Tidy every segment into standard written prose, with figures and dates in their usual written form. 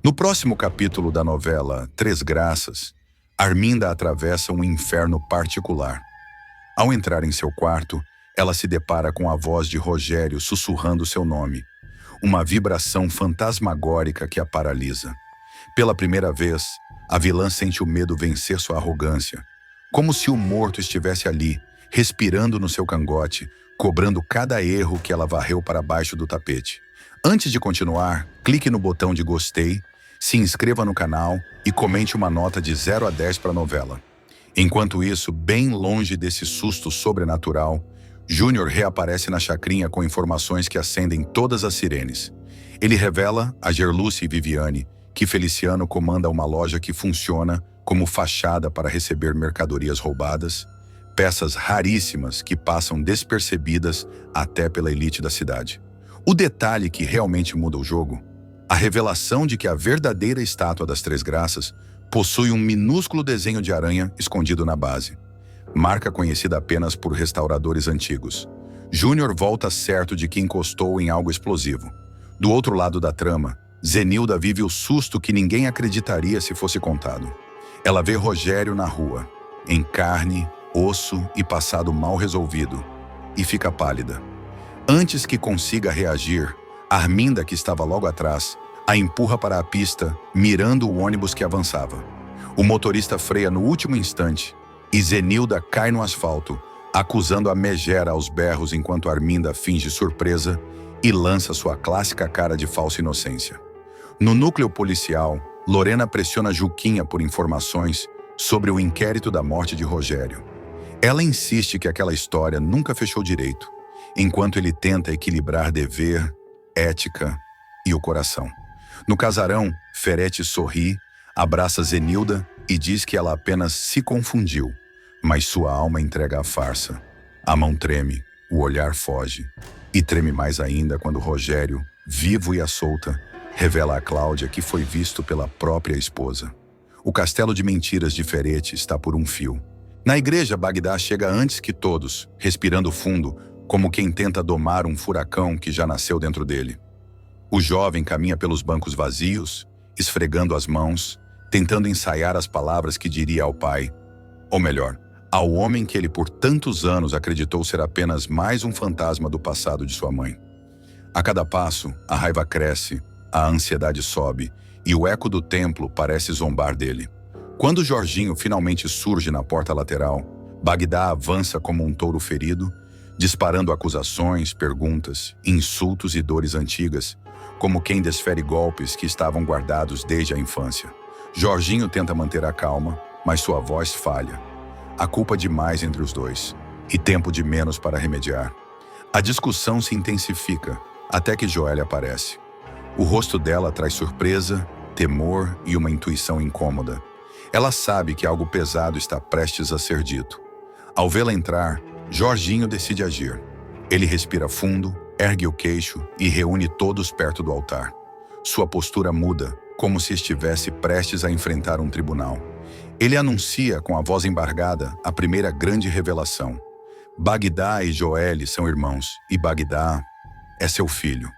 No próximo capítulo da novela Três Graças, Arminda atravessa um inferno particular. Ao entrar em seu quarto, ela se depara com a voz de Rogério sussurrando seu nome, uma vibração fantasmagórica que a paralisa. Pela primeira vez, a vilã sente o medo vencer sua arrogância, como se o morto estivesse ali, respirando no seu cangote, cobrando cada erro que ela varreu para baixo do tapete. Antes de continuar, clique no botão de gostei, se inscreva no canal e comente uma nota de 0 a 10 para a novela. Enquanto isso, bem longe desse susto sobrenatural, Júnior reaparece na chacrinha com informações que acendem todas as sirenes. Ele revela a Gerluce e Viviane que Feliciano comanda uma loja que funciona como fachada para receber mercadorias roubadas, peças raríssimas que passam despercebidas até pela elite da cidade. O detalhe que realmente muda o jogo: a revelação de que a verdadeira estátua das Três Graças possui um minúsculo desenho de aranha escondido na base, marca conhecida apenas por restauradores antigos. Júnior volta certo de que encostou em algo explosivo. Do outro lado da trama, Zenilda vive o susto que ninguém acreditaria se fosse contado. Ela vê Rogério na rua, em carne, osso e passado mal resolvido, e fica pálida. Antes que consiga reagir, Arminda, que estava logo atrás, a empurra para a pista, mirando o ônibus que avançava. O motorista freia no último instante e Zenilda cai no asfalto, acusando a megera aos berros enquanto Arminda finge surpresa e lança sua clássica cara de falsa inocência. No núcleo policial, Lorena pressiona Juquinha por informações sobre o inquérito da morte de Rogério. Ela insiste que aquela história nunca fechou direito, enquanto ele tenta equilibrar dever, ética e o coração. No casarão, Ferete sorri, abraça Zenilda e diz que ela apenas se confundiu, mas sua alma entrega a farsa. A mão treme, o olhar foge, e treme mais ainda quando Rogério, vivo e à solta, revela a Cláudia que foi visto pela própria esposa. O castelo de mentiras de Ferete está por um fio. Na igreja, Bagdá chega antes que todos, respirando fundo, como quem tenta domar um furacão que já nasceu dentro dele. O jovem caminha pelos bancos vazios, esfregando as mãos, tentando ensaiar as palavras que diria ao pai, ou melhor, ao homem que ele por tantos anos acreditou ser apenas mais um fantasma do passado de sua mãe. A cada passo, a raiva cresce, a ansiedade sobe e o eco do templo parece zombar dele. Quando Jorginho finalmente surge na porta lateral, Bagdá avança como um touro ferido, disparando acusações, perguntas, insultos e dores antigas, como quem desfere golpes que estavam guardados desde a infância. Jorginho tenta manter a calma, mas sua voz falha. Há culpa demais entre os dois, e tempo de menos para remediar. A discussão se intensifica, até que Joélia aparece. O rosto dela traz surpresa, temor e uma intuição incômoda. Ela sabe que algo pesado está prestes a ser dito. Ao vê-la entrar, Jorginho decide agir. Ele respira fundo, ergue o queixo e reúne todos perto do altar. Sua postura muda, como se estivesse prestes a enfrentar um tribunal. Ele anuncia com a voz embargada a primeira grande revelação. Bagdá e Joelle são irmãos, e Bagdá é seu filho.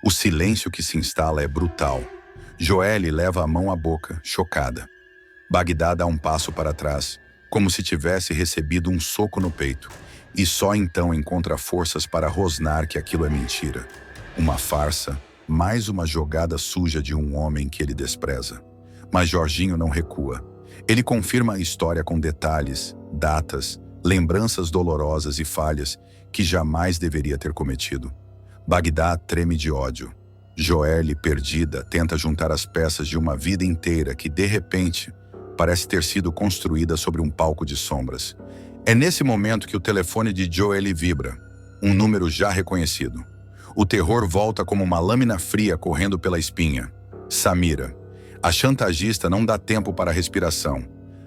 O silêncio que se instala é brutal. Joelle leva a mão à boca, chocada. Bagdá dá um passo para trás, como se tivesse recebido um soco no peito, e só então encontra forças para rosnar que aquilo é mentira. Uma farsa, mais uma jogada suja de um homem que ele despreza. Mas Jorginho não recua. Ele confirma a história com detalhes, datas, lembranças dolorosas e falhas que jamais deveria ter cometido. Bagdá treme de ódio. Joelle, perdida, tenta juntar as peças de uma vida inteira que, de repente, parece ter sido construída sobre um palco de sombras. É nesse momento que o telefone de Joelle vibra, um número já reconhecido. O terror volta como uma lâmina fria correndo pela espinha. Samira. A chantagista não dá tempo para a respiração.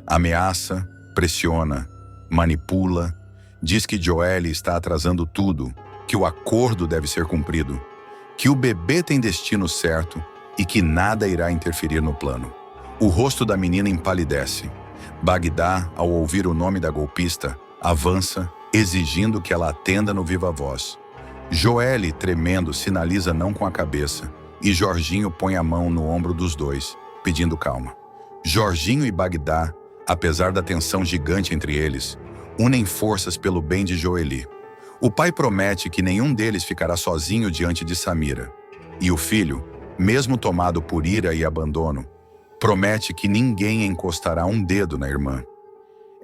Ameaça, pressiona, manipula, diz que Joelle está atrasando tudo, que o acordo deve ser cumprido, que o bebê tem destino certo e que nada irá interferir no plano. O rosto da menina empalidece. Bagdá, ao ouvir o nome da golpista, avança, exigindo que ela atenda no viva voz. Joelle, tremendo, sinaliza não com a cabeça, e Jorginho põe a mão no ombro dos dois, pedindo calma. Jorginho e Bagdá, apesar da tensão gigante entre eles, unem forças pelo bem de Joely. O pai promete que nenhum deles ficará sozinho diante de Samira. E o filho, mesmo tomado por ira e abandono, promete que ninguém encostará um dedo na irmã.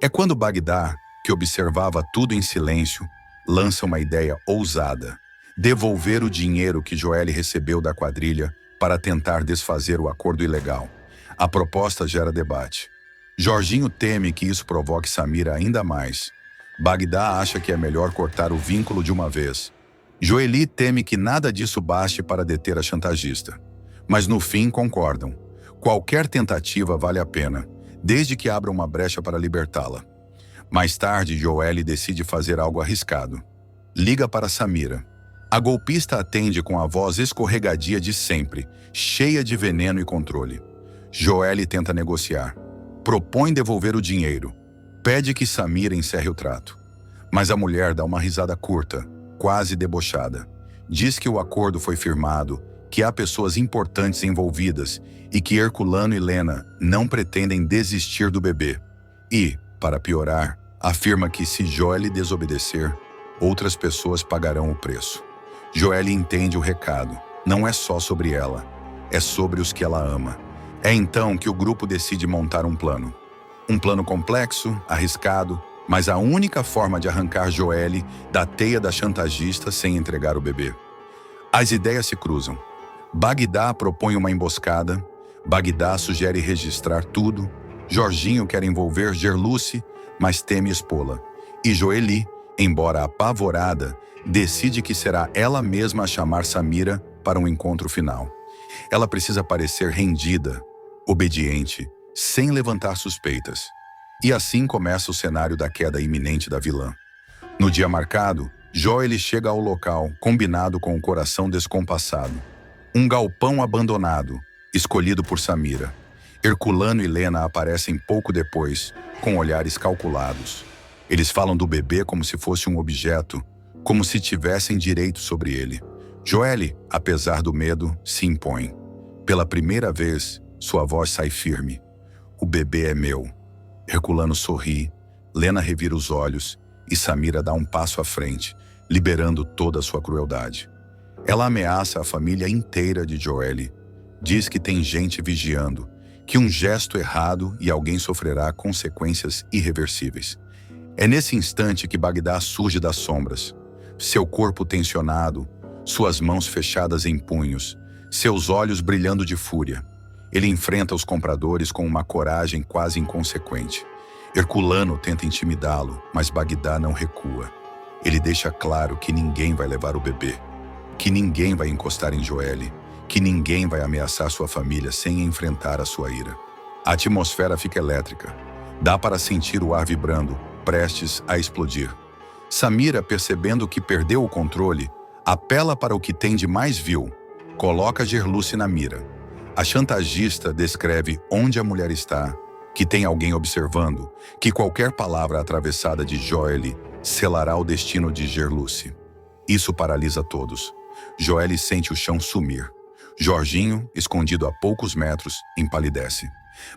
É quando Bagdá, que observava tudo em silêncio, lança uma ideia ousada: devolver o dinheiro que Joely recebeu da quadrilha para tentar desfazer o acordo ilegal. A proposta gera debate. Jorginho teme que isso provoque Samira ainda mais. Bagdá acha que é melhor cortar o vínculo de uma vez. Joely teme que nada disso baste para deter a chantagista. Mas no fim concordam. Qualquer tentativa vale a pena, desde que abra uma brecha para libertá-la. Mais tarde, Joely decide fazer algo arriscado. Liga para Samira. A golpista atende com a voz escorregadia de sempre, cheia de veneno e controle. Joely tenta negociar. Propõe devolver o dinheiro. Pede que Samira encerre o trato. Mas a mulher dá uma risada curta, quase debochada. Diz que o acordo foi firmado, que há pessoas importantes envolvidas e que Herculano e Lena não pretendem desistir do bebê. E, para piorar, afirma que se Joely desobedecer, outras pessoas pagarão o preço. Joely entende o recado. Não é só sobre ela, é sobre os que ela ama. É então que o grupo decide montar um plano. Um plano complexo, arriscado, mas a única forma de arrancar Joely da teia da chantagista sem entregar o bebê. As ideias se cruzam. Bagdá propõe uma emboscada, Bagdá sugere registrar tudo, Jorginho quer envolver Gerluce, mas teme expô-la. E Joely, embora apavorada, decide que será ela mesma a chamar Samira para um encontro final. Ela precisa parecer rendida, obediente, sem levantar suspeitas. E assim começa o cenário da queda iminente da vilã. No dia marcado, Joely chega ao local, combinado com o coração descompassado. Um galpão abandonado, escolhido por Samira. Herculano e Lena aparecem pouco depois, com olhares calculados. Eles falam do bebê como se fosse um objeto, como se tivessem direito sobre ele. Joely, apesar do medo, se impõe. Pela primeira vez, sua voz sai firme. O bebê é meu. Herculano sorri, Lena revira os olhos e Samira dá um passo à frente, liberando toda a sua crueldade. Ela ameaça a família inteira de Joely. Diz que tem gente vigiando, que um gesto errado e alguém sofrerá consequências irreversíveis. É nesse instante que Bagdá surge das sombras. Seu corpo tensionado, suas mãos fechadas em punhos, seus olhos brilhando de fúria. Ele enfrenta os compradores com uma coragem quase inconsequente. Herculano tenta intimidá-lo, mas Bagdá não recua. Ele deixa claro que ninguém vai levar o bebê, que ninguém vai encostar em Joely, que ninguém vai ameaçar sua família sem enfrentar a sua ira. A atmosfera fica elétrica. Dá para sentir o ar vibrando, prestes a explodir. Samira, percebendo que perdeu o controle, apela para o que tem de mais vil, coloca Gerluce na mira. A chantagista descreve onde a mulher está, que tem alguém observando, que qualquer palavra atravessada de Joely selará o destino de Gerluce. Isso paralisa todos. Joely sente o chão sumir. Jorginho, escondido a poucos metros, empalidece.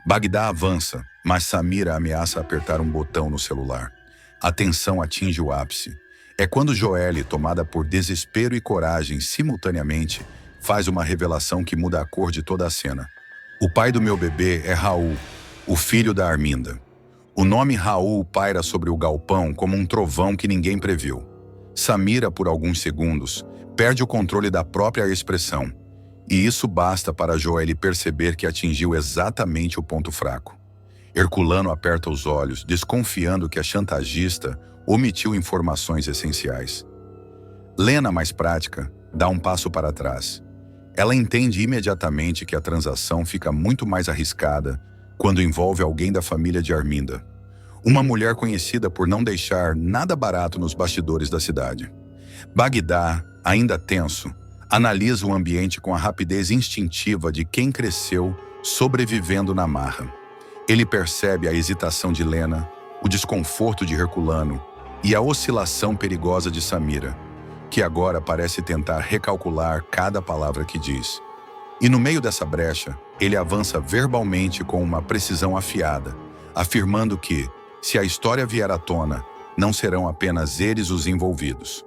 Bagdá avança, mas Samira ameaça apertar um botão no celular. A tensão atinge o ápice. É quando Joely, tomada por desespero e coragem simultaneamente, faz uma revelação que muda a cor de toda a cena. O pai do meu bebê é Raul, o filho da Arminda. O nome Raul paira sobre o galpão como um trovão que ninguém previu. Samira, por alguns segundos, perde o controle da própria expressão. E isso basta para Joely perceber que atingiu exatamente o ponto fraco. Herculano aperta os olhos, desconfiando que a chantagista omitiu informações essenciais. Lena, mais prática, dá um passo para trás. Ela entende imediatamente que a transação fica muito mais arriscada quando envolve alguém da família de Arminda. Uma mulher conhecida por não deixar nada barato nos bastidores da cidade. Bagdá, ainda tenso, analisa o ambiente com a rapidez instintiva de quem cresceu sobrevivendo na marra. Ele percebe a hesitação de Lena, o desconforto de Herculano e a oscilação perigosa de Samira, que agora parece tentar recalcular cada palavra que diz. E no meio dessa brecha, ele avança verbalmente com uma precisão afiada, afirmando que, se a história vier à tona, não serão apenas eles os envolvidos.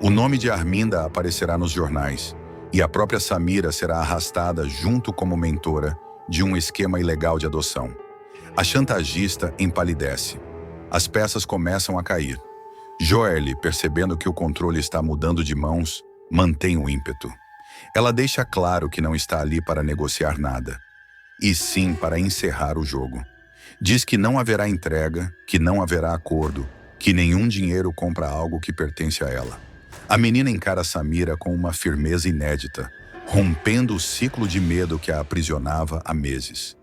O nome de Arminda aparecerá nos jornais, e a própria Samira será arrastada junto como mentora de um esquema ilegal de adoção. A chantagista empalidece. As peças começam a cair. Joelle, percebendo que o controle está mudando de mãos, mantém o ímpeto. Ela deixa claro que não está ali para negociar nada, e sim para encerrar o jogo. Diz que não haverá entrega, que não haverá acordo, que nenhum dinheiro compra algo que pertence a ela. A menina encara Samira com uma firmeza inédita, rompendo o ciclo de medo que a aprisionava há meses.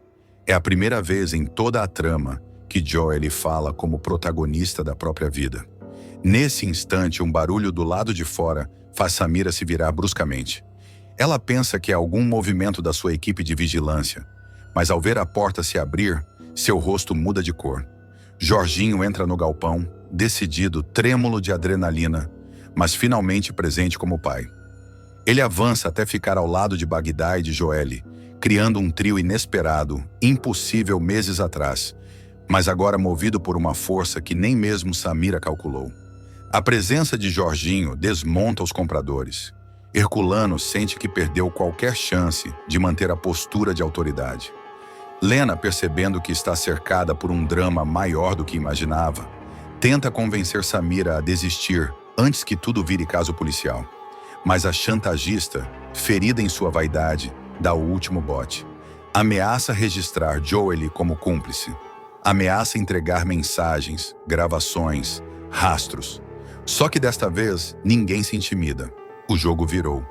É a primeira vez em toda a trama que Joelle fala como protagonista da própria vida. Nesse instante, um barulho do lado de fora faz Samira se virar bruscamente. Ela pensa que é algum movimento da sua equipe de vigilância, mas ao ver a porta se abrir, seu rosto muda de cor. Jorginho entra no galpão, decidido, trêmulo de adrenalina, mas finalmente presente como pai. Ele avança até ficar ao lado de Bagdá e de Joelle, criando um trio inesperado, impossível meses atrás, mas agora movido por uma força que nem mesmo Samira calculou. A presença de Jorginho desmonta os compradores. Herculano sente que perdeu qualquer chance de manter a postura de autoridade. Lena, percebendo que está cercada por um drama maior do que imaginava, tenta convencer Samira a desistir antes que tudo vire caso policial. Mas a chantagista, ferida em sua vaidade, dá o último bote. Ameaça registrar Joelle como cúmplice. Ameaça entregar mensagens, gravações, rastros. Só que desta vez, ninguém se intimida. O jogo virou.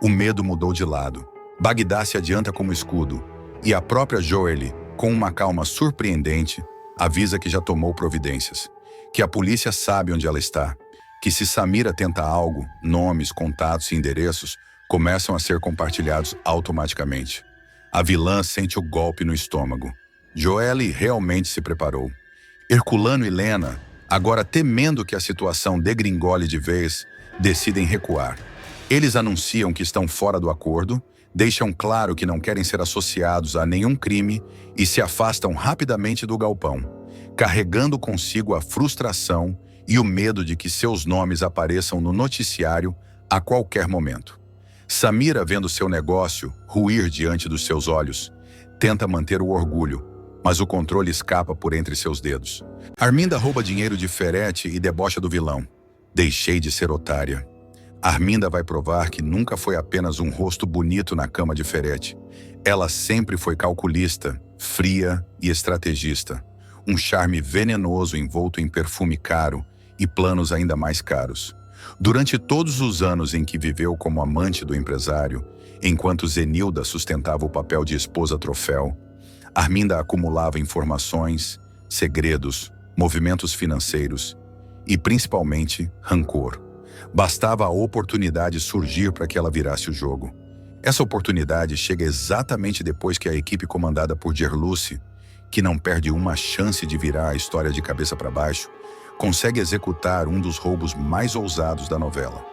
O medo mudou de lado. Bagdá se adianta como escudo, e a própria Joelle, com uma calma surpreendente, avisa que já tomou providências, que a polícia sabe onde ela está, que se Samira tenta algo, nomes, contatos e endereços começam a ser compartilhados automaticamente. A vilã sente o golpe no estômago. Joelle realmente se preparou. Herculano e Lena, agora temendo que a situação degringole de vez, decidem recuar. Eles anunciam que estão fora do acordo, deixam claro que não querem ser associados a nenhum crime e se afastam rapidamente do galpão, carregando consigo a frustração e o medo de que seus nomes apareçam no noticiário a qualquer momento. Samira, vendo seu negócio ruir diante dos seus olhos, tenta manter o orgulho, mas o controle escapa por entre seus dedos. Arminda rouba dinheiro de Ferretti e debocha do vilão. Deixei de ser otária. Arminda vai provar que nunca foi apenas um rosto bonito na cama de Ferretti. Ela sempre foi calculista, fria e estrategista. Um charme venenoso envolto em perfume caro e planos ainda mais caros. Durante todos os anos em que viveu como amante do empresário, enquanto Zenilda sustentava o papel de esposa troféu, Arminda acumulava informações, segredos, movimentos financeiros e, principalmente, rancor. Bastava a oportunidade surgir para que ela virasse o jogo. Essa oportunidade chega exatamente depois que a equipe comandada por Gerluce, que não perde uma chance de virar a história de cabeça para baixo, consegue executar um dos roubos mais ousados da novela.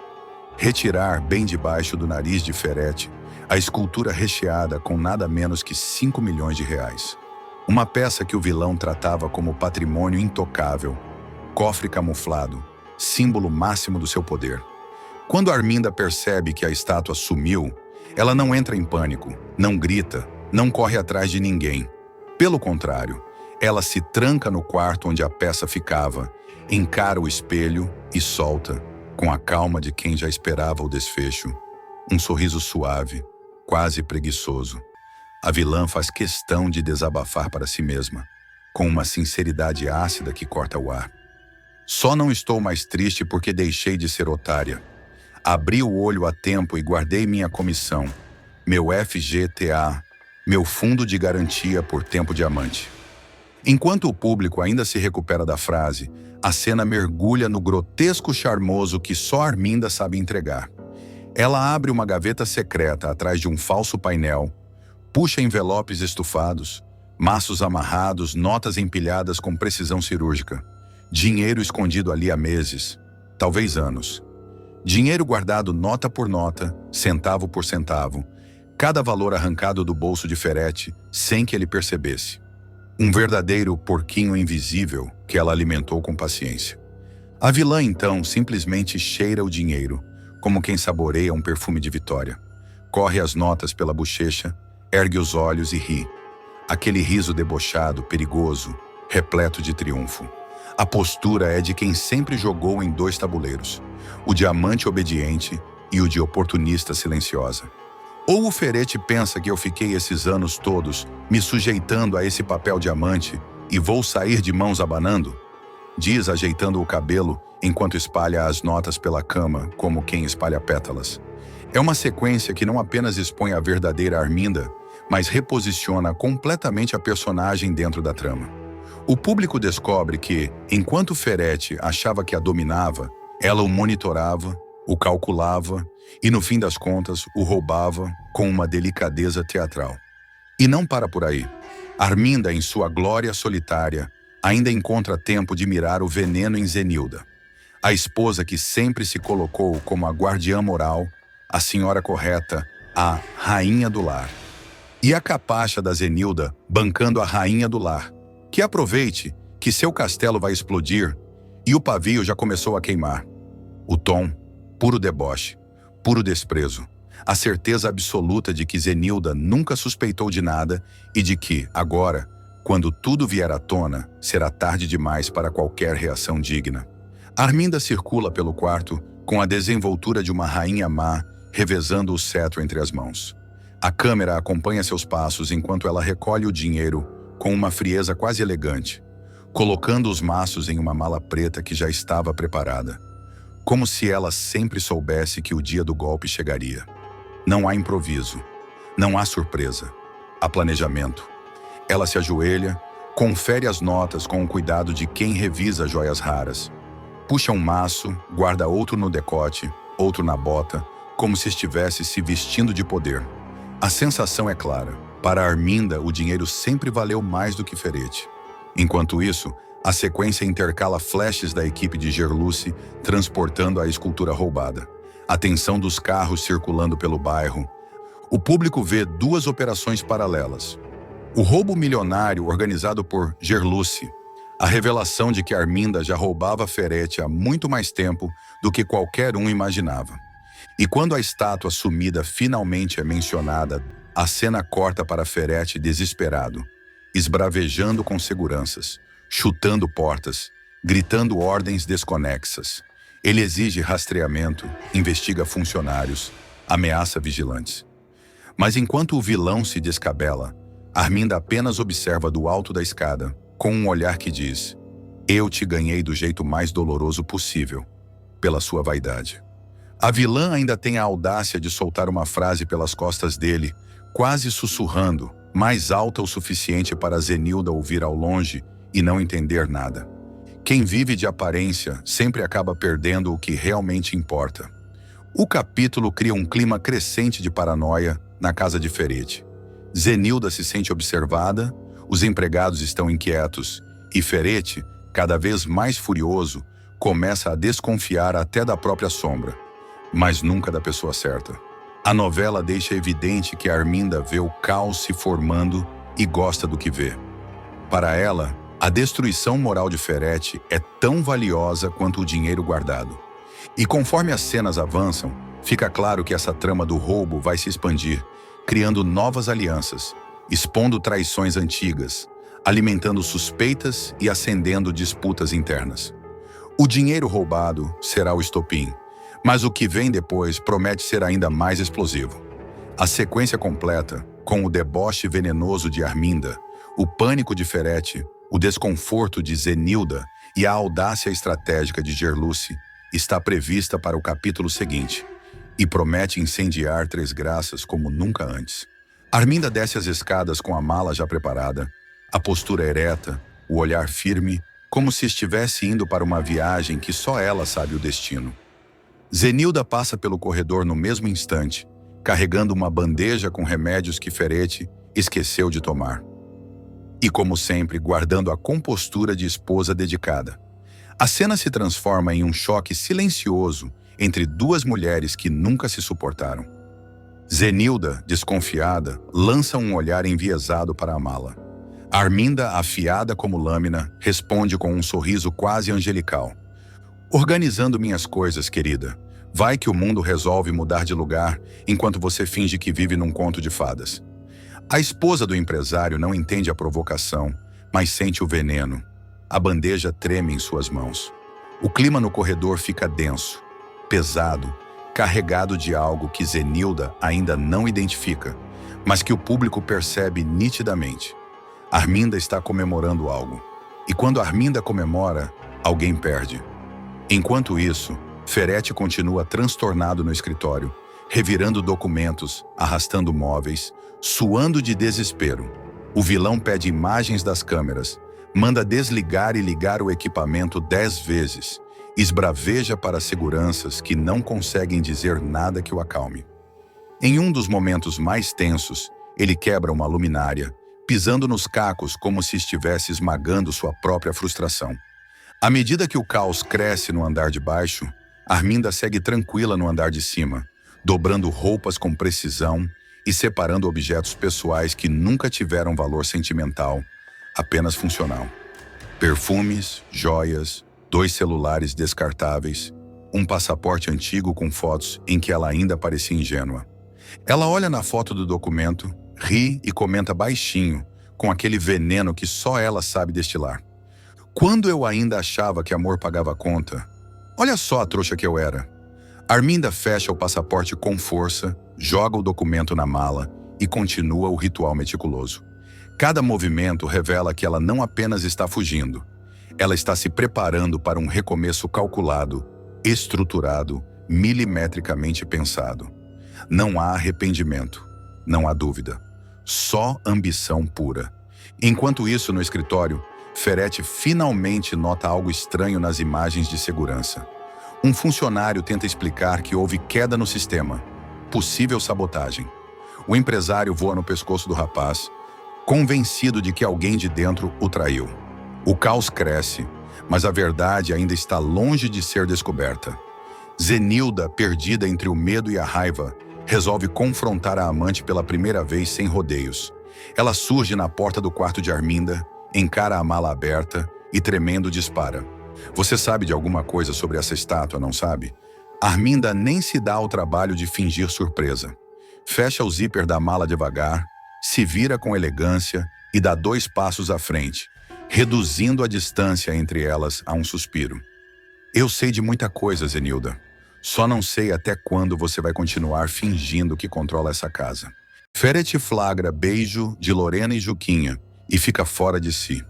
Retirar bem debaixo do nariz de Ferretti a escultura recheada com nada menos que 5 milhões de reais. Uma peça que o vilão tratava como patrimônio intocável, cofre camuflado, símbolo máximo do seu poder. Quando Arminda percebe que a estátua sumiu, ela não entra em pânico, não grita, não corre atrás de ninguém. Pelo contrário, ela se tranca no quarto onde a peça ficava, encara o espelho e solta, com a calma de quem já esperava o desfecho, um sorriso suave, quase preguiçoso. A vilã faz questão de desabafar para si mesma, com uma sinceridade ácida que corta o ar. Só não estou mais triste porque deixei de ser otária. Abri o olho a tempo e guardei minha comissão, meu FGTA, meu fundo de garantia por tempo diamante. Enquanto o público ainda se recupera da frase, a cena mergulha no grotesco charmoso que só Arminda sabe entregar. Ela abre uma gaveta secreta atrás de um falso painel, puxa envelopes estufados, maços amarrados, notas empilhadas com precisão cirúrgica. Dinheiro escondido ali há meses, talvez anos. Dinheiro guardado nota por nota, centavo por centavo, cada valor arrancado do bolso de Ferete sem que ele percebesse. Um verdadeiro porquinho invisível que ela alimentou com paciência. A vilã, então, simplesmente cheira o dinheiro, como quem saboreia um perfume de vitória. Corre as notas pela bochecha, ergue os olhos e ri. Aquele riso debochado, perigoso, repleto de triunfo. A postura é de quem sempre jogou em dois tabuleiros, o de amante obediente e o de oportunista silenciosa. Ou o Ferete pensa que eu fiquei esses anos todos me sujeitando a esse papel de amante e vou sair de mãos abanando? Diz, ajeitando o cabelo enquanto espalha as notas pela cama como quem espalha pétalas. É uma sequência que não apenas expõe a verdadeira Arminda, mas reposiciona completamente a personagem dentro da trama. O público descobre que, enquanto Ferete achava que a dominava, ela o monitorava, o calculava e, no fim das contas, o roubava com uma delicadeza teatral. E não para por aí. Arminda, em sua glória solitária, ainda encontra tempo de mirar o veneno em Zenilda, a esposa que sempre se colocou como a guardiã moral, a senhora correta, a rainha do lar. E a capacha da Zenilda bancando a rainha do lar, que aproveite que seu castelo vai explodir e o pavio já começou a queimar. O tom, puro deboche, puro desprezo, a certeza absoluta de que Zenilda nunca suspeitou de nada e de que, agora, quando tudo vier à tona, será tarde demais para qualquer reação digna. Arminda circula pelo quarto com a desenvoltura de uma rainha má, revezando o cetro entre as mãos. A câmera acompanha seus passos enquanto ela recolhe o dinheiro com uma frieza quase elegante, colocando os maços em uma mala preta que já estava preparada, como se ela sempre soubesse que o dia do golpe chegaria. Não há improviso, não há surpresa, há planejamento. Ela se ajoelha, confere as notas com o cuidado de quem revisa joias raras. Puxa um maço, guarda outro no decote, outro na bota, como se estivesse se vestindo de poder. A sensação é clara. Para Arminda, o dinheiro sempre valeu mais do que Ferete. Enquanto isso, a sequência intercala flashes da equipe de Gerluce transportando a escultura roubada. A tensão dos carros circulando pelo bairro. O público vê duas operações paralelas. O roubo milionário organizado por Gerluce. A revelação de que Arminda já roubava Ferete há muito mais tempo do que qualquer um imaginava. E quando a estátua sumida finalmente é mencionada, a cena corta para Ferete desesperado, esbravejando com seguranças, chutando portas, gritando ordens desconexas. Ele exige rastreamento, investiga funcionários, ameaça vigilantes. Mas enquanto o vilão se descabela, Arminda apenas observa do alto da escada, com um olhar que diz: "Eu te ganhei do jeito mais doloroso possível, pela sua vaidade." A vilã ainda tem a audácia de soltar uma frase pelas costas dele, quase sussurrando, mais alta o suficiente para Zenilda ouvir ao longe e não entender nada. Quem vive de aparência sempre acaba perdendo o que realmente importa. O capítulo cria um clima crescente de paranoia na casa de Ferete. Zenilda se sente observada, os empregados estão inquietos e Ferete, cada vez mais furioso, começa a desconfiar até da própria sombra, mas nunca da pessoa certa. A novela deixa evidente que Arminda vê o caos se formando e gosta do que vê. Para ela, a destruição moral de Ferete é tão valiosa quanto o dinheiro guardado. E conforme as cenas avançam, fica claro que essa trama do roubo vai se expandir, criando novas alianças, expondo traições antigas, alimentando suspeitas e acendendo disputas internas. O dinheiro roubado será o estopim, mas o que vem depois promete ser ainda mais explosivo. A sequência completa, com o deboche venenoso de Arminda, o pânico de Ferete, o desconforto de Zenilda e a audácia estratégica de Gerluce, está prevista para o capítulo seguinte e promete incendiar Três Graças como nunca antes. Arminda desce as escadas com a mala já preparada, a postura ereta, o olhar firme, como se estivesse indo para uma viagem que só ela sabe o destino. Zenilda passa pelo corredor no mesmo instante, carregando uma bandeja com remédios que Ferete esqueceu de tomar. E, como sempre, guardando a compostura de esposa dedicada. A cena se transforma em um choque silencioso entre duas mulheres que nunca se suportaram. Zenilda, desconfiada, lança um olhar enviesado para a mala. Arminda, afiada como lâmina, responde com um sorriso quase angelical. Organizando minhas coisas, querida. Vai que o mundo resolve mudar de lugar enquanto você finge que vive num conto de fadas. A esposa do empresário não entende a provocação, mas sente o veneno. A bandeja treme em suas mãos. O clima no corredor fica denso, pesado, carregado de algo que Zenilda ainda não identifica, mas que o público percebe nitidamente. Arminda está comemorando algo. E quando Arminda comemora, alguém perde. Enquanto isso, Ferretti continua transtornado no escritório, revirando documentos, arrastando móveis, suando de desespero. O vilão pede imagens das câmeras, manda desligar e ligar o equipamento 10 vezes, esbraveja para seguranças que não conseguem dizer nada que o acalme. Em um dos momentos mais tensos, ele quebra uma luminária, pisando nos cacos como se estivesse esmagando sua própria frustração. À medida que o caos cresce no andar de baixo, Arminda segue tranquila no andar de cima, dobrando roupas com precisão e separando objetos pessoais que nunca tiveram valor sentimental, apenas funcional. Perfumes, joias, 2 celulares descartáveis, um passaporte antigo com fotos em que ela ainda parecia ingênua. Ela olha na foto do documento, ri e comenta baixinho, com aquele veneno que só ela sabe destilar. Quando eu ainda achava que amor pagava a conta, olha só a trouxa que eu era. Arminda fecha o passaporte com força, joga o documento na mala e continua o ritual meticuloso. Cada movimento revela que ela não apenas está fugindo, ela está se preparando para um recomeço calculado, estruturado, milimetricamente pensado. Não há arrependimento, não há dúvida, só ambição pura. Enquanto isso, no escritório, Ferretti finalmente nota algo estranho nas imagens de segurança. Um funcionário tenta explicar que houve queda no sistema, possível sabotagem. O empresário voa no pescoço do rapaz, convencido de que alguém de dentro o traiu. O caos cresce, mas a verdade ainda está longe de ser descoberta. Zenilda, perdida entre o medo e a raiva, resolve confrontar a amante pela primeira vez sem rodeios. Ela surge na porta do quarto de Arminda, encara a mala aberta e, tremendo, dispara. Você sabe de alguma coisa sobre essa estátua, não sabe? Arminda nem se dá ao trabalho de fingir surpresa. Fecha o zíper da mala devagar, se vira com elegância e dá 2 passos à frente, reduzindo a distância entre elas a um suspiro. Eu sei de muita coisa, Zenilda. Só não sei até quando você vai continuar fingindo que controla essa casa. Ferretti flagra beijo de Lorena e Juquinha e fica fora de si.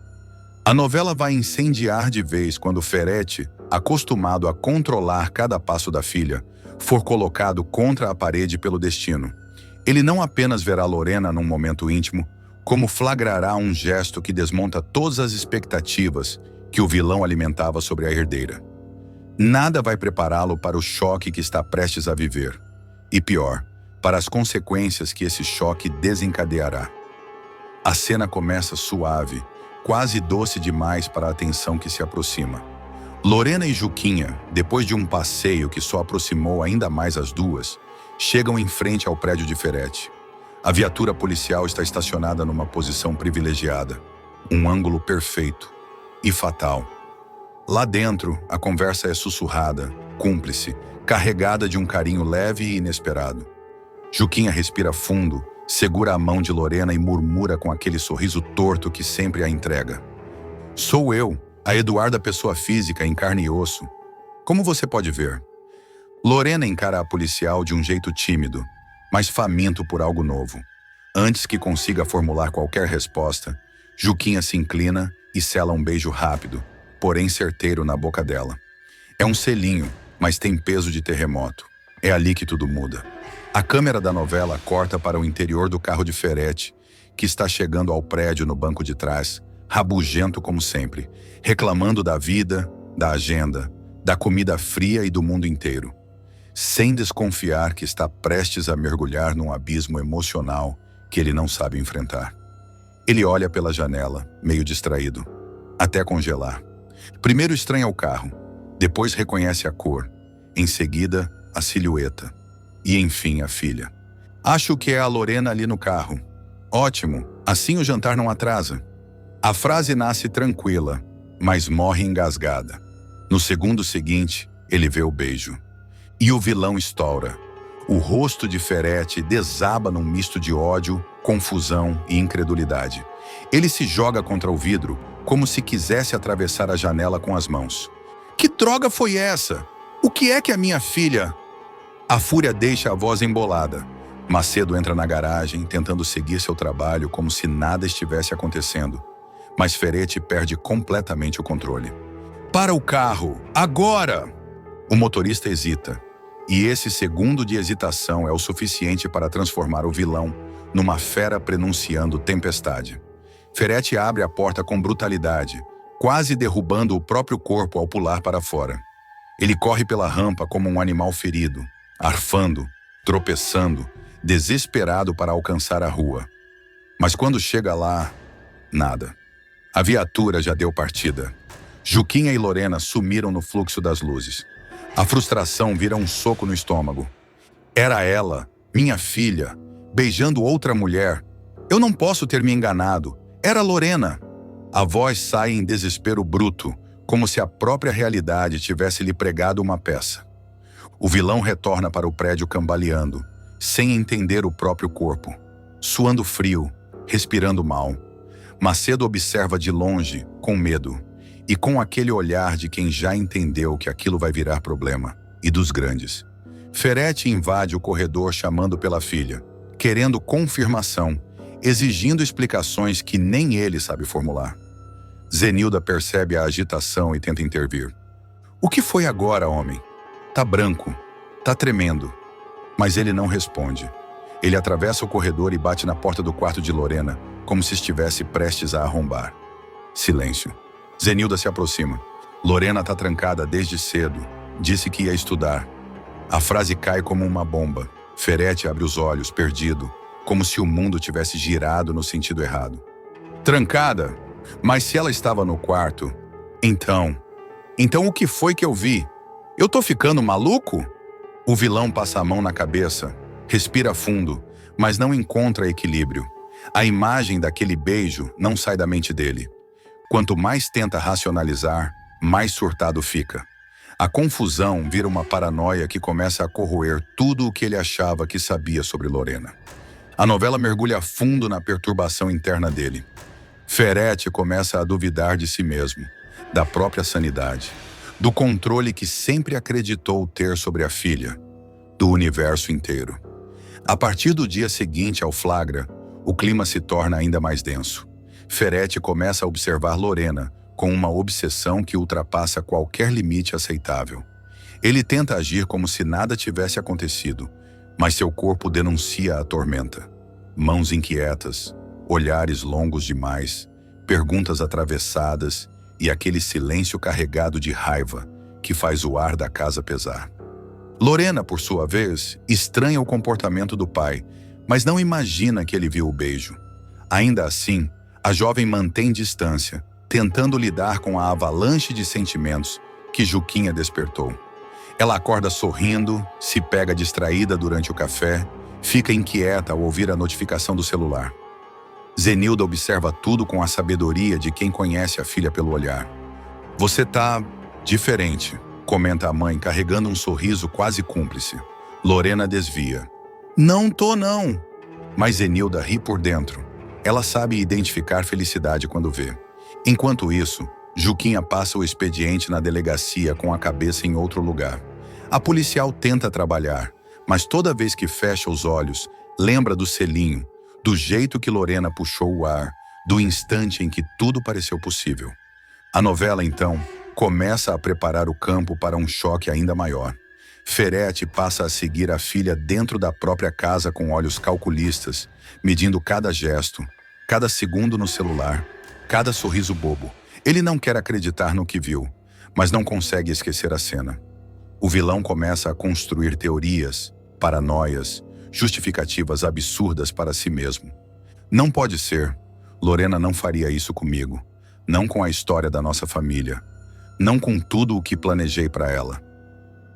A novela vai incendiar de vez quando Ferretti, acostumado a controlar cada passo da filha, for colocado contra a parede pelo destino. Ele não apenas verá Lorena num momento íntimo, como flagrará um gesto que desmonta todas as expectativas que o vilão alimentava sobre a herdeira. Nada vai prepará-lo para o choque que está prestes a viver. E pior, para as consequências que esse choque desencadeará. A cena começa suave, quase doce demais para a tensão que se aproxima. Lorena e Juquinha, depois de um passeio que só aproximou ainda mais as duas, chegam em frente ao prédio de Ferretti. A viatura policial está estacionada numa posição privilegiada, um ângulo perfeito e fatal. Lá dentro, a conversa é sussurrada, cúmplice, carregada de um carinho leve e inesperado. Juquinha respira fundo, segura a mão de Lorena e murmura com aquele sorriso torto que sempre a entrega. Sou eu, a Eduarda pessoa física em carne e osso. Como você pode ver? Lorena encara a policial de um jeito tímido, mas faminto por algo novo. Antes que consiga formular qualquer resposta, Juquinha se inclina e sela um beijo rápido, porém certeiro na boca dela. É um selinho, mas tem peso de terremoto. É ali que tudo muda. A câmera da novela corta para o interior do carro de Ferretti, que está chegando ao prédio no banco de trás, rabugento como sempre, reclamando da vida, da agenda, da comida fria e do mundo inteiro, sem desconfiar que está prestes a mergulhar num abismo emocional que ele não sabe enfrentar. Ele olha pela janela, meio distraído, até congelar. Primeiro estranha o carro, depois reconhece a cor, em seguida a silhueta. E enfim, a filha. Acho que é a Lorena ali no carro. Ótimo, assim o jantar não atrasa. A frase nasce tranquila, mas morre engasgada. No segundo seguinte, ele vê o beijo. E o vilão estoura. O rosto de Ferretti desaba num misto de ódio, confusão e incredulidade. Ele se joga contra o vidro, como se quisesse atravessar a janela com as mãos. Que droga foi essa? O que é que a minha filha... A fúria deixa a voz embolada. Macedo entra na garagem, tentando seguir seu trabalho como se nada estivesse acontecendo. Mas Ferretti perde completamente o controle. Para o carro! Agora! O motorista hesita. E esse segundo de hesitação é o suficiente para transformar o vilão numa fera prenunciando tempestade. Ferretti abre a porta com brutalidade, quase derrubando o próprio corpo ao pular para fora. Ele corre pela rampa como um animal ferido, arfando, tropeçando, desesperado para alcançar a rua. Mas quando chega lá, nada. A viatura já deu partida. Juquinha e Lorena sumiram no fluxo das luzes. A frustração vira um soco no estômago. Era ela, minha filha, beijando outra mulher. Eu não posso ter me enganado. Era Lorena. A voz sai em desespero bruto, como se a própria realidade tivesse lhe pregado uma peça. O vilão retorna para o prédio cambaleando, sem entender o próprio corpo, suando frio, respirando mal. Macedo observa de longe, com medo, e com aquele olhar de quem já entendeu que aquilo vai virar problema, e dos grandes. Ferretti invade o corredor chamando pela filha, querendo confirmação, exigindo explicações que nem ele sabe formular. Zenilda percebe a agitação e tenta intervir. O que foi agora, homem? Tá branco, tá tremendo. Mas ele não responde. Ele atravessa o corredor e bate na porta do quarto de Lorena, como se estivesse prestes a arrombar. Silêncio. Zenilda se aproxima. Lorena tá trancada desde cedo. Disse que ia estudar. A frase cai como uma bomba. Ferretti abre os olhos, perdido, como se o mundo tivesse girado no sentido errado. Trancada? Mas se ela estava no quarto... Então o que foi que eu vi? Eu tô ficando maluco? O vilão passa a mão na cabeça, respira fundo, mas não encontra equilíbrio. A imagem daquele beijo não sai da mente dele. Quanto mais tenta racionalizar, mais surtado fica. A confusão vira uma paranoia que começa a corroer tudo o que ele achava que sabia sobre Lorena. A novela mergulha fundo na perturbação interna dele. Ferretti começa a duvidar de si mesmo, da própria sanidade, do controle que sempre acreditou ter sobre a filha, do universo inteiro. A partir do dia seguinte ao flagra, o clima se torna ainda mais denso. Ferretti começa a observar Lorena com uma obsessão que ultrapassa qualquer limite aceitável. Ele tenta agir como se nada tivesse acontecido, mas seu corpo denuncia a tormenta. Mãos inquietas, olhares longos demais, perguntas atravessadas e aquele silêncio carregado de raiva que faz o ar da casa pesar. Lorena, por sua vez, estranha o comportamento do pai, mas não imagina que ele viu o beijo. Ainda assim, a jovem mantém distância, tentando lidar com a avalanche de sentimentos que Juquinha despertou. Ela acorda sorrindo, se pega distraída durante o café, fica inquieta ao ouvir a notificação do celular. Zenilda observa tudo com a sabedoria de quem conhece a filha pelo olhar. Você tá diferente, comenta a mãe, carregando um sorriso quase cúmplice. Lorena desvia. Não tô não. Mas Zenilda ri por dentro. Ela sabe identificar felicidade quando vê. Enquanto isso, Juquinha passa o expediente na delegacia com a cabeça em outro lugar. A policial tenta trabalhar, mas toda vez que fecha os olhos, lembra do selinho, do jeito que Lorena puxou o ar, do instante em que tudo pareceu possível. A novela, então, começa a preparar o campo para um choque ainda maior. Ferretti passa a seguir a filha dentro da própria casa com olhos calculistas, medindo cada gesto, cada segundo no celular, cada sorriso bobo. Ele não quer acreditar no que viu, mas não consegue esquecer a cena. O vilão começa a construir teorias, paranoias, justificativas absurdas para si mesmo. Não pode ser. Lorena não faria isso comigo. Não com a história da nossa família. Não com tudo o que planejei para ela.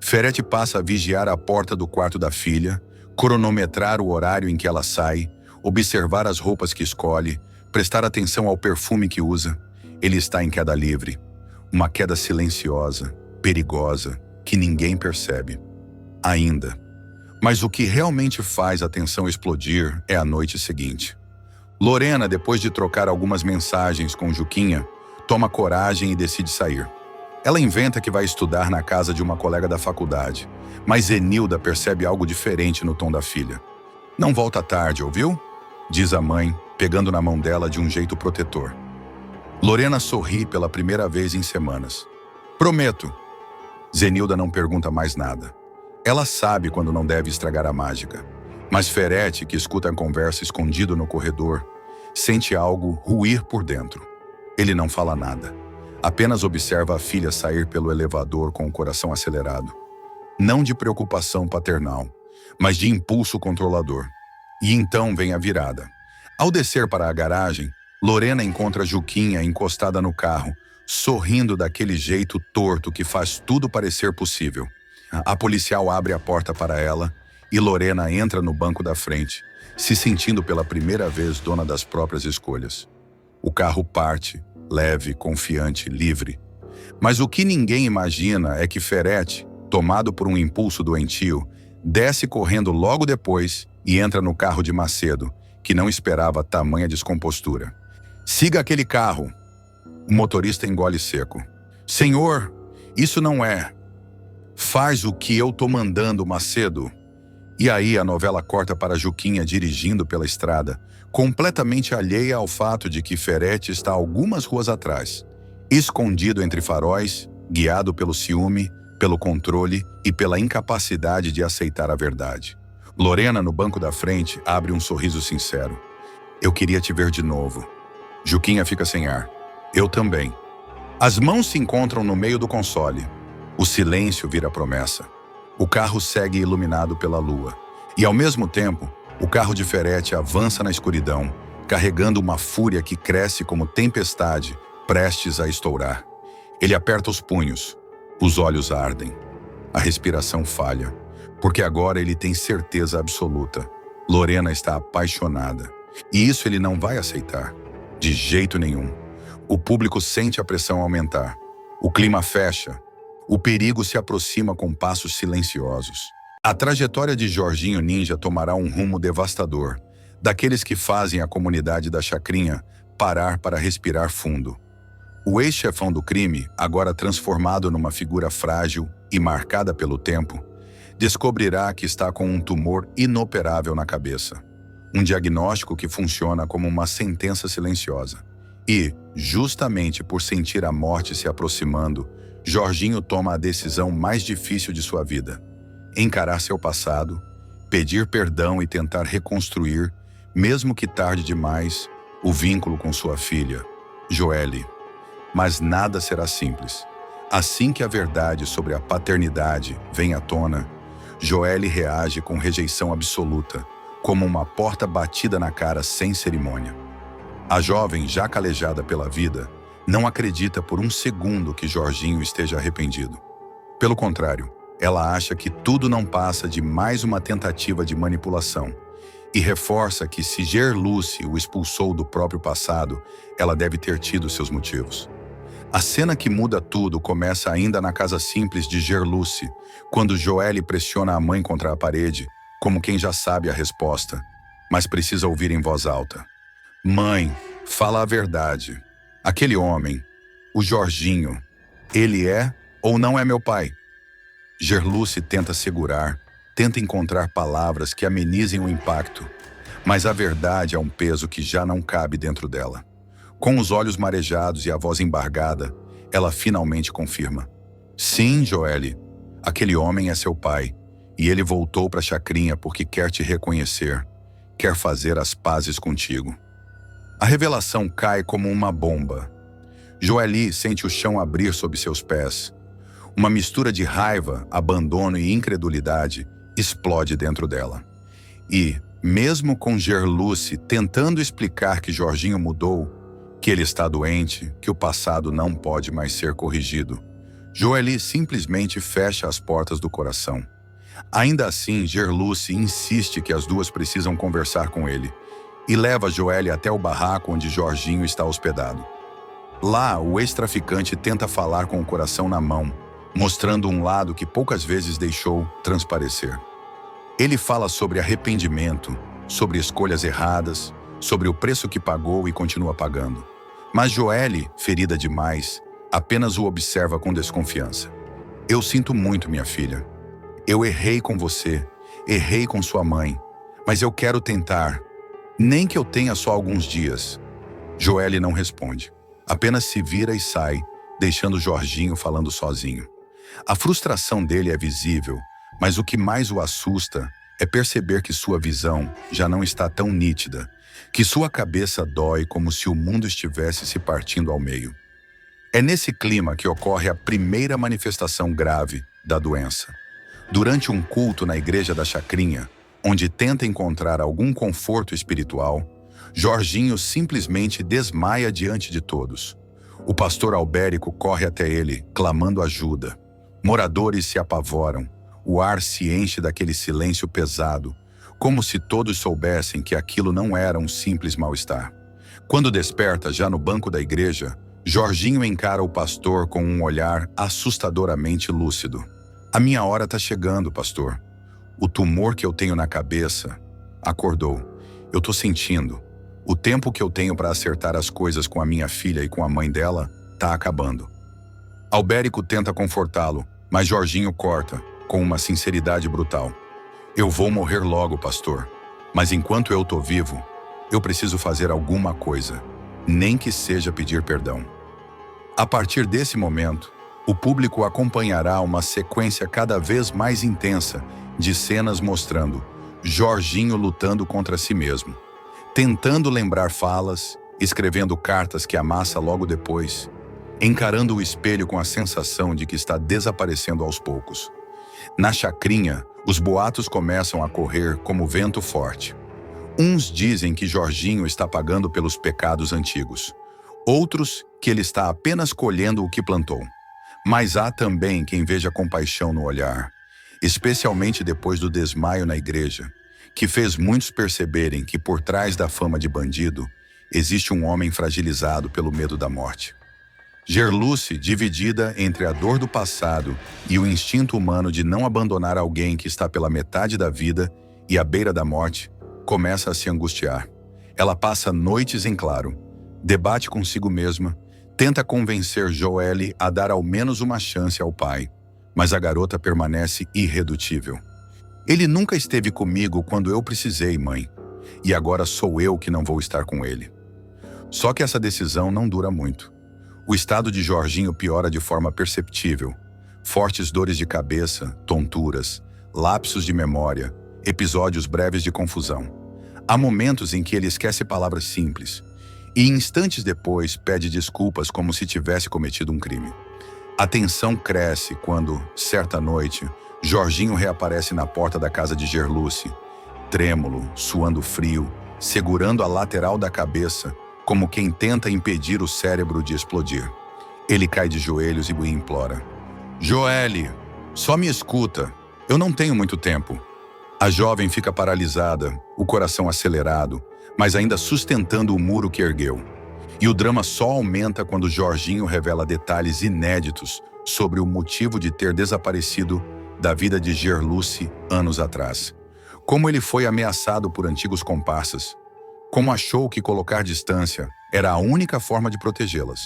Ferretti passa a vigiar a porta do quarto da filha, cronometrar o horário em que ela sai, observar as roupas que escolhe, prestar atenção ao perfume que usa. Ele está em queda livre. Uma queda silenciosa, perigosa, que ninguém percebe. Ainda. Mas o que realmente faz a tensão explodir é a noite seguinte. Lorena, depois de trocar algumas mensagens com Juquinha, toma coragem e decide sair. Ela inventa que vai estudar na casa de uma colega da faculdade, mas Zenilda percebe algo diferente no tom da filha. "Não volta tarde, ouviu?" diz a mãe, pegando na mão dela de um jeito protetor. Lorena sorri pela primeira vez em semanas. "Prometo." Zenilda não pergunta mais nada. Ela sabe quando não deve estragar a mágica. Mas Ferete, que escuta a conversa escondido no corredor, sente algo ruir por dentro. Ele não fala nada. Apenas observa a filha sair pelo elevador com o coração acelerado. Não de preocupação paternal, mas de impulso controlador. E então vem a virada. Ao descer para a garagem, Lorena encontra Juquinha encostada no carro, sorrindo daquele jeito torto que faz tudo parecer possível. A policial abre a porta para ela e Lorena entra no banco da frente, se sentindo pela primeira vez dona das próprias escolhas. O carro parte, leve, confiante, livre. Mas o que ninguém imagina é que Ferete, tomado por um impulso doentio, desce correndo logo depois e entra no carro de Macedo, que não esperava tamanha descompostura. "Siga aquele carro." O motorista engole seco. "Senhor, isso não é." "Faz o que eu tô mandando, Macedo." E aí a novela corta para Juquinha dirigindo pela estrada, completamente alheia ao fato de que Ferete está algumas ruas atrás, escondido entre faróis, guiado pelo ciúme, pelo controle e pela incapacidade de aceitar a verdade. Lorena, no banco da frente, abre um sorriso sincero. "Eu queria te ver de novo." Juquinha fica sem ar. "Eu também." As mãos se encontram no meio do console. O silêncio vira promessa. O carro segue iluminado pela lua. E, ao mesmo tempo, o carro de Ferete avança na escuridão, carregando uma fúria que cresce como tempestade, prestes a estourar. Ele aperta os punhos. Os olhos ardem. A respiração falha, porque agora ele tem certeza absoluta. Lorena está apaixonada. E isso ele não vai aceitar. De jeito nenhum. O público sente a pressão aumentar. O clima fecha. O perigo se aproxima com passos silenciosos. A trajetória de Jorginho Ninja tomará um rumo devastador, daqueles que fazem a comunidade da Chacrinha parar para respirar fundo. O ex-chefão do crime, agora transformado numa figura frágil e marcada pelo tempo, descobrirá que está com um tumor inoperável na cabeça. Um diagnóstico que funciona como uma sentença silenciosa. E, justamente por sentir a morte se aproximando, Jorginho toma a decisão mais difícil de sua vida: encarar seu passado, pedir perdão e tentar reconstruir, mesmo que tarde demais, o vínculo com sua filha, Joelle. Mas nada será simples. Assim que a verdade sobre a paternidade vem à tona, Joelle reage com rejeição absoluta, como uma porta batida na cara sem cerimônia. A jovem, já calejada pela vida, não acredita por um segundo que Jorginho esteja arrependido. Pelo contrário, ela acha que tudo não passa de mais uma tentativa de manipulação e reforça que se Gerluce o expulsou do próprio passado, ela deve ter tido seus motivos. A cena que muda tudo começa ainda na casa simples de Gerluce, quando Joelle pressiona a mãe contra a parede, como quem já sabe a resposta, mas precisa ouvir em voz alta. "Mãe, fala a verdade. Aquele homem, o Jorginho, ele é ou não é meu pai?" Gerluce tenta segurar, tenta encontrar palavras que amenizem o impacto, mas a verdade é um peso que já não cabe dentro dela. Com os olhos marejados e a voz embargada, ela finalmente confirma. "Sim, Joelle, aquele homem é seu pai, e ele voltou para a Chacrinha porque quer te reconhecer, quer fazer as pazes contigo." A revelação cai como uma bomba. Joelle sente o chão abrir sob seus pés. Uma mistura de raiva, abandono e incredulidade explode dentro dela. E, mesmo com Gerluce tentando explicar que Jorginho mudou, que ele está doente, que o passado não pode mais ser corrigido, Joelle simplesmente fecha as portas do coração. Ainda assim, Gerluce insiste que as duas precisam conversar com ele e leva Joelle até o barraco onde Jorginho está hospedado. Lá, o ex-traficante tenta falar com o coração na mão, mostrando um lado que poucas vezes deixou transparecer. Ele fala sobre arrependimento, sobre escolhas erradas, sobre o preço que pagou e continua pagando. Mas Joelle, ferida demais, apenas o observa com desconfiança. Eu sinto muito, minha filha. Eu errei com você, errei com sua mãe, mas eu quero tentar, nem que eu tenha só alguns dias. Joelle não responde, apenas se vira e sai, deixando Jorginho falando sozinho. A frustração dele é visível, mas o que mais o assusta é perceber que sua visão já não está tão nítida, que sua cabeça dói como se o mundo estivesse se partindo ao meio. É nesse clima que ocorre a primeira manifestação grave da doença. Durante um culto na igreja da Chacrinha, onde tenta encontrar algum conforto espiritual, Jorginho simplesmente desmaia diante de todos. O pastor Albérico corre até ele, clamando ajuda. Moradores se apavoram. O ar se enche daquele silêncio pesado, como se todos soubessem que aquilo não era um simples mal-estar. Quando desperta, já no banco da igreja, Jorginho encara o pastor com um olhar assustadoramente lúcido. A minha hora está chegando, pastor. O tumor que eu tenho na cabeça acordou. Eu estou sentindo. O tempo que eu tenho para acertar as coisas com a minha filha e com a mãe dela está acabando. Albérico tenta confortá-lo, mas Jorginho corta, com uma sinceridade brutal. Eu vou morrer logo, pastor. Mas enquanto eu estou vivo, eu preciso fazer alguma coisa, nem que seja pedir perdão. A partir desse momento, o público acompanhará uma sequência cada vez mais intensa de cenas mostrando Jorginho lutando contra si mesmo, tentando lembrar falas, escrevendo cartas que amassa logo depois, encarando o espelho com a sensação de que está desaparecendo aos poucos. Na chacrinha, os boatos começam a correr como vento forte. Uns dizem que Jorginho está pagando pelos pecados antigos, outros que ele está apenas colhendo o que plantou. Mas há também quem veja compaixão no olhar, especialmente depois do desmaio na igreja, que fez muitos perceberem que por trás da fama de bandido existe um homem fragilizado pelo medo da morte. Gerluce, dividida entre a dor do passado e o instinto humano de não abandonar alguém que está pela metade da vida e à beira da morte, começa a se angustiar. Ela passa noites em claro, debate consigo mesma, tenta convencer Joelle a dar ao menos uma chance ao pai, mas a garota permanece irredutível. Ele nunca esteve comigo quando eu precisei, mãe, e agora sou eu que não vou estar com ele. Só que essa decisão não dura muito. O estado de Jorginho piora de forma perceptível. Fortes dores de cabeça, tonturas, lapsos de memória, episódios breves de confusão. Há momentos em que ele esquece palavras simples e instantes depois pede desculpas como se tivesse cometido um crime. A tensão cresce quando, certa noite, Jorginho reaparece na porta da casa de Gerluce, trêmulo, suando frio, segurando a lateral da cabeça, como quem tenta impedir o cérebro de explodir. Ele cai de joelhos e implora: Joelle, só me escuta, eu não tenho muito tempo. A jovem fica paralisada, o coração acelerado, mas ainda sustentando o muro que ergueu. E o drama só aumenta quando Jorginho revela detalhes inéditos sobre o motivo de ter desaparecido da vida de Gerluce anos atrás. Como ele foi ameaçado por antigos comparsas, como achou que colocar distância era a única forma de protegê-las,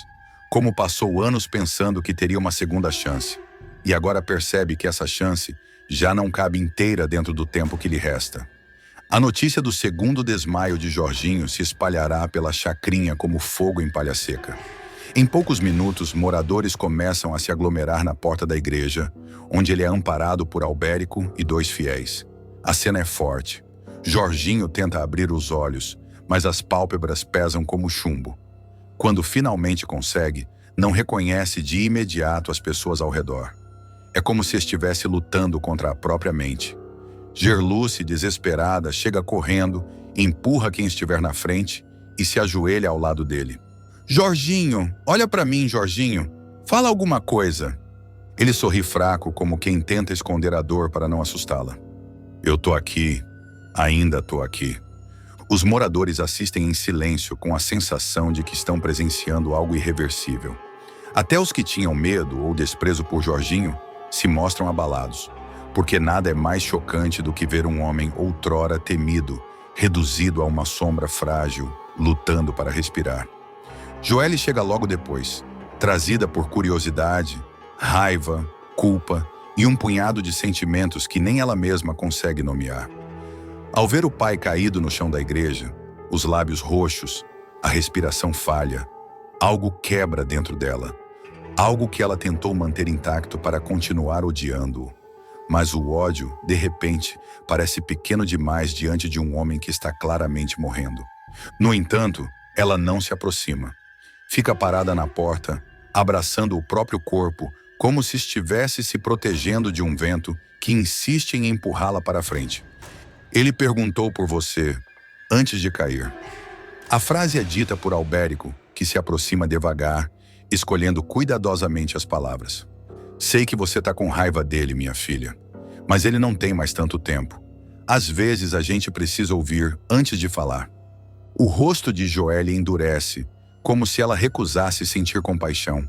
como passou anos pensando que teria uma segunda chance, e agora percebe que essa chance já não cabe inteira dentro do tempo que lhe resta. A notícia do segundo desmaio de Jorginho se espalhará pela chacrinha como fogo em palha seca. Em poucos minutos, moradores começam a se aglomerar na porta da igreja, onde ele é amparado por Albérico e 2 fiéis. A cena é forte. Jorginho tenta abrir os olhos, mas as pálpebras pesam como chumbo. Quando finalmente consegue, não reconhece de imediato as pessoas ao redor. É como se estivesse lutando contra a própria mente. Gerluce, desesperada, chega correndo, empurra quem estiver na frente e se ajoelha ao lado dele. Jorginho, olha para mim, Jorginho. Fala alguma coisa. Ele sorri fraco, como quem tenta esconder a dor para não assustá-la. Eu tô aqui, ainda tô aqui. Os moradores assistem em silêncio com a sensação de que estão presenciando algo irreversível. Até os que tinham medo ou desprezo por Jorginho se mostram abalados, porque nada é mais chocante do que ver um homem outrora temido, reduzido a uma sombra frágil, lutando para respirar. Joelle chega logo depois, trazida por curiosidade, raiva, culpa e um punhado de sentimentos que nem ela mesma consegue nomear. Ao ver o pai caído no chão da igreja, os lábios roxos, a respiração falha, algo quebra dentro dela. Algo que ela tentou manter intacto para continuar odiando-o. Mas o ódio, de repente, parece pequeno demais diante de um homem que está claramente morrendo. No entanto, ela não se aproxima. Fica parada na porta, abraçando o próprio corpo, como se estivesse se protegendo de um vento que insiste em empurrá-la para frente. Ele perguntou por você, antes de cair. A frase é dita por Albérico, que se aproxima devagar, escolhendo cuidadosamente as palavras. Sei que você tá com raiva dele, minha filha, mas ele não tem mais tanto tempo. Às vezes a gente precisa ouvir antes de falar. O rosto de Joelle endurece, como se ela recusasse sentir compaixão,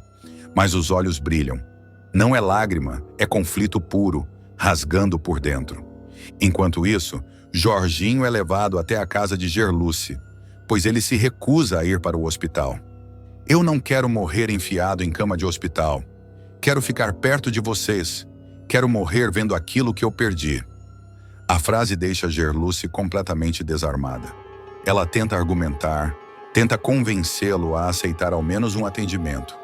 mas os olhos brilham. Não é lágrima, é conflito puro, rasgando por dentro. Enquanto isso, Jorginho é levado até a casa de Gerluce, pois ele se recusa a ir para o hospital. Eu não quero morrer enfiado em cama de hospital. Quero ficar perto de vocês. Quero morrer vendo aquilo que eu perdi. A frase deixa Gerluce completamente desarmada. Ela tenta argumentar, tenta convencê-lo a aceitar ao menos um atendimento.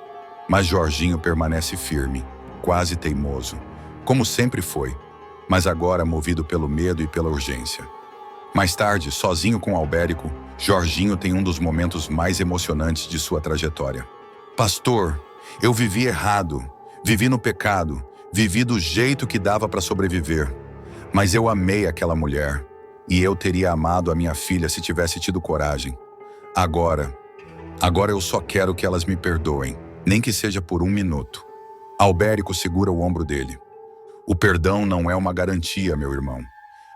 Mas Jorginho permanece firme, quase teimoso, como sempre foi, mas agora movido pelo medo e pela urgência. Mais tarde, sozinho com Albérico, Jorginho tem um dos momentos mais emocionantes de sua trajetória. Pastor, eu vivi errado, vivi no pecado, vivi do jeito que dava para sobreviver. Mas eu amei aquela mulher, e eu teria amado a minha filha se tivesse tido coragem. Agora eu só quero que elas me perdoem, nem que seja por um minuto. Albérico segura o ombro dele. O perdão não é uma garantia, meu irmão,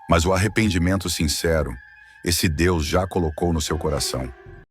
mas o arrependimento sincero, esse Deus já colocou no seu coração.